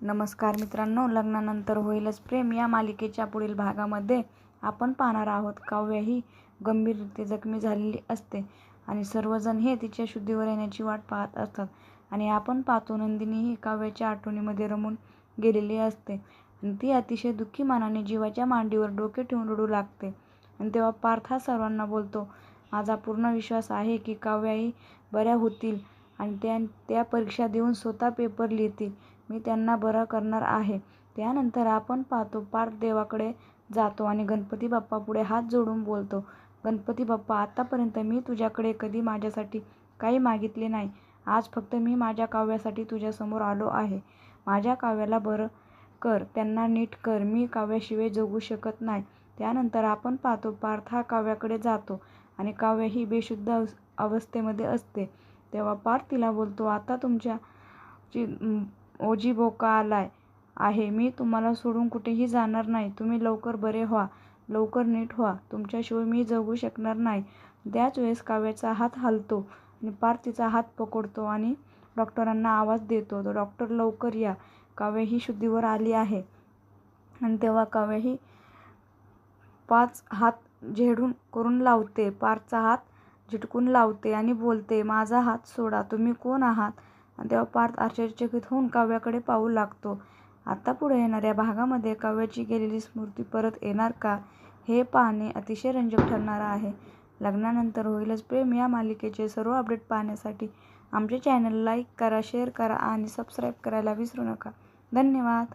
नमस्कार मित्रांनो, लग्नानंतर होईलच प्रेम या मालिकेच्या पुढील भागामध्ये आपण पाहणार आहोत. काव्या ही गंभीररीत्या जखमी झालेली असते आणि सर्वजण हे तिच्या शुद्धीवर येण्याची वाट पाहत असतात. आणि आपण पाहतो नंदिनी ही काव्याच्या आठवणीमध्ये रमून गेलेली असते आणि ती अतिशय दुःखी मनाने जीवाच्या मांडीवर डोके ठेवून रडू लागते. आणि तेव्हा पार्थ हा सर्वांना बोलतो, माझा पूर्ण विश्वास आहे की काव्याही बऱ्या होतील आणि त्या परीक्षा देऊन स्वतः पेपर लिहितील. मी त्यांना बरं करणार आहे. त्यानंतर आपण पाहतो पार्थ देवाकडे जातो आणि गणपती बाप्पापुढे हात जोडून बोलतो, गणपती बाप्पा, आतापर्यंत मी तुझ्याकडे कधी माझ्यासाठी काही मागितले नाही. आज फक्त मी माझ्या काव्यासाठी तुझ्यासमोर आलो आहे. माझ्या काव्याला बरं कर, त्यांना नीट कर. मी काव्याशिवाय जगू शकत नाही. त्यानंतर आपण पाहतो पार्थ हा काव्याकडे जातो आणि काव्य ही बेशुद्ध अवस्थेमध्ये असते. तेव्हा पार्थ तिला बोलतो, आता तुमच्या ओझीबोका आलाय आहे. मी तुम्हाला सोडून कुठेही जाणार नाही. तुम्ही लवकर बरे व्हा, लवकर नीट व्हा. तुमच्याशिवाय मी जगू शकणार नाही. त्याच वेळेस काव्याचा हात हलतो आणि पार्थ तिचा हात पकडतो आणि डॉक्टरांना आवाज देतो, डॉक्टर लवकर या, काव्य ही शुद्धीवर आली आहे. आणि तेव्हा काव्य ही 5 हात झेडून करून लावते, पार्थचा हात झटकून लावते आणि बोलते, माझा हात सोडा, तुम्ही कोण आहात? आणि तेव्हा पार्थ आश्चर्यचकित होऊन काव्याकडे पाहू लागतो. आता पुढे येणाऱ्या भागामध्ये काव्याची गेलेली स्मृती परत येणार का, हे पाहणे अतिशय रंजक ठरणार आहे. लग्नानंतर होईलच प्रेम या मालिकेचे सर्व अपडेट पाहण्यासाठी आमचे चॅनल लाईक करा, शेअर करा आणि सबस्क्राईब करायला विसरू नका. धन्यवाद.